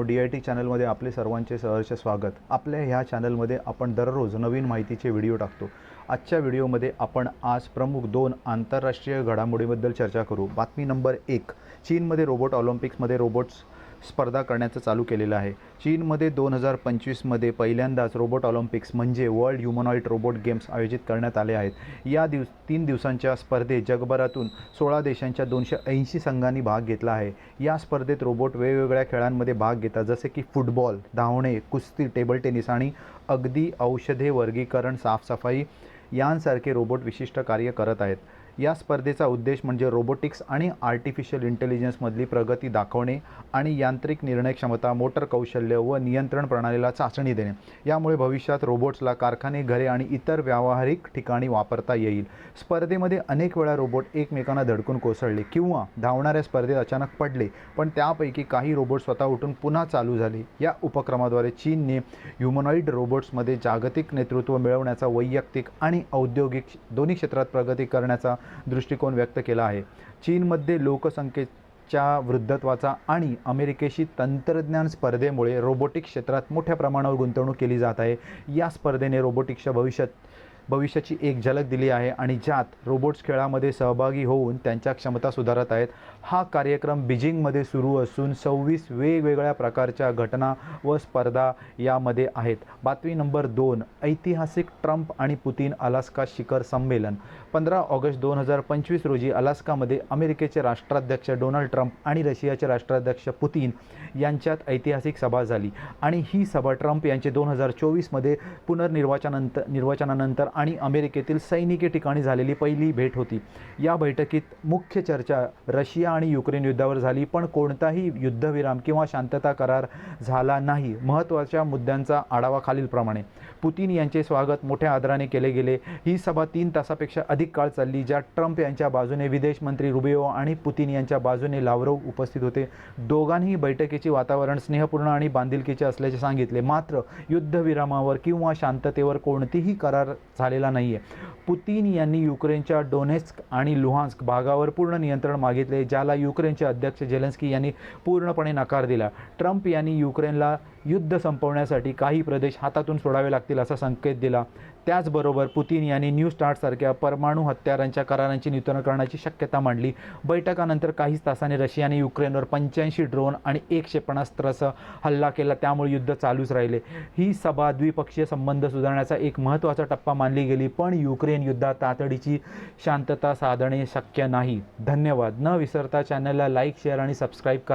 DIT चॅनलमध्ये आपले सर्वांचे सहर्ष स्वागत। आपल्या ह्या चॅनलमध्ये आपण दररोज नवीन माहितीचे व्हिडिओ टाकतो। आजच्या व्हिडिओमध्ये आपण आज प्रमुख 2 आंतरराष्ट्रीय घडामोडींबद्दल चर्चा करू। बातमी नंबर 1, चीनमध्ये रोबोट ऑलिम्पिक्समध्ये रोबोट्स स्पर्धा करण्याचं चालू केलेलं आहे। चीनमध्ये 2025 मध्ये पहिल्यांदाच रोबोट ऑलिम्पिक्स म्हणजे वर्ल्ड ह्युमनॉइड रोबोट गेम्स आयोजित करण्यात आले आहेत। या 3 दिवसांच्या स्पर्धेत जगभरातून 16 देशांच्या 280 संघांनी भाग घेतला आहे। या स्पर्धेत रोबोट वेगवेगळ्या खेळांमध्ये भाग घेतात, जसे की फुटबॉल, धावणे, कुस्ती, टेबल टेनिस आणि अगदी औषधे वर्गीकरण, साफसफाई यांसारखे रोबोट विशिष्ट कार्य करत आहेत। या स्पर्धेचा उद्देश म्हणजे रोबोटिक्स आणि आर्टिफिशियल इंटेलिजन्समधली प्रगती दाखवणे आणि यांत्रिक निर्णय क्षमता, मोटर कौशल्य व नियंत्रण प्रणालीला चाचणी देणे। यामुळे भविष्यात रोबोट्सला कारखाने, घरे आणि इतर व्यावहारिक ठिकाणी वापरता येईल। स्पर्धेमध्ये अनेक वेळा रोबोट एकमेकांना धडकून कोसळले किंवा धावणाऱ्या स्पर्धेत अचानक पडले, पण त्यापैकी काही रोबोट स्वतः उठून पुन्हा चालू झाले। या उपक्रमाद्वारे चीनने ह्युमनॉइड रोबोट्समध्ये जागतिक नेतृत्व मिळवण्याचा, वैयक्तिक आणि औद्योगिक दोन्ही क्षेत्रात प्रगती करण्याचा दृष्टिकोन व्यक्त केला आहे। चीनमध्ये लोकसंख्येच्या वृद्धत्वाचा आणि अमेरिकेशी तंत्रज्ञान स्पर्धेमुळे रोबोटिक्स क्षेत्रात मोठ्या प्रमाणावर गुंतवणूक केली जात आहे। या स्पर्धेने रोबोटिक्सच्या भविष्याची एक झलक दिली आहे आणि ज्यात रोबोट्स खेळामध्ये सहभागी होऊन त्यांच्या क्षमता सुधारत आहेत। हा कार्यक्रम बीजिंगमध्ये सुरू असून 26 वेगवेगळ्या प्रकारच्या घटना व स्पर्धा यामध्ये आहेत। बातमी नंबर 2, ऐतिहासिक ट्रम्प आणि पुतिन अलास्का शिखर संमेलन। 15 ऑगस्ट 2025 रोजी अलास्कामध्ये अमेरिकेचे राष्ट्राध्यक्ष डोनाल्ड ट्रम्प आणि रशियाचे राष्ट्राध्यक्ष पुतिन यांच्यात ऐतिहासिक सभा झाली आणि ही सभा ट्रम्प यांचे 2024 मध्ये निर्वाचनानंतर आणि अमेरिकेतील सैनिकी ठिकाणी झालेली पहिली भेट होती। या बैठकीत मुख्य चर्चा रशिया आणि युक्रेन युद्धावर झाली, पण कोणताही युद्धविराम किंवा शांतता करार झाला नाही। महत्त्वाच्या मुद्द्यांचा आढावा खालीलप्रमाणे: पुतिन यांचे स्वागत मोठ्या आदराने केले गेले। ही सभा 3 तासापेक्षा अधिक काळ चालली, ज्यात ट्रम्प यांच्या बाजूने विदेश मंत्री रुबियो आणि पुतिन यांच्या बाजूने लाव्हरोव्ह उपस्थित होते। दोघांनी बैठकीचे वातावरण स्नेहपूर्ण आणि बांधिलकीचे असल्याचे सांगितले, मात्र युद्धविरामावर किंवा शांततेवर कोणतीही करार झालेला नाहीये। पुतिन यांनी युक्रेनच्या डोनेस्क आणि लुहान्स्क भागावर पूर्ण नियंत्रण मागितले, ज्याला युक्रेनचे अध्यक्ष झेलेन्स्की यांनी पूर्णपणे नकार दिला। ट्रम्प यांनी युक्रेनला युद्ध संपवण्यासाठी काही प्रदेश हातातून सोडावे लागतील असा संकेत दिला। त्याचबरोबर पुतिन यांनी न्यू स्टार्ट सारख्या परमाणु हत्यारांच्या करारांची नूतनीकरणाची शक्यता मांडली। बैठकानंतर काहीच तासांनी रशियाने युक्रेनवर 85 ड्रोन आणि 1 क्षेपणास्त्रासह हल्ला केला, त्यामुळे युद्ध चालूच राहिले। ही सभा द्विपक्षीय संबंध सुधारण्याचा एक महत्त्वाचा टप्पा मानली गेली, पण युक्रेन युद्धात तातडीची शांतता साधणे शक्य नाही। धन्यवाद। न विसरता चॅनलला लाईक, शेअर आणि सबस्क्राईब करा।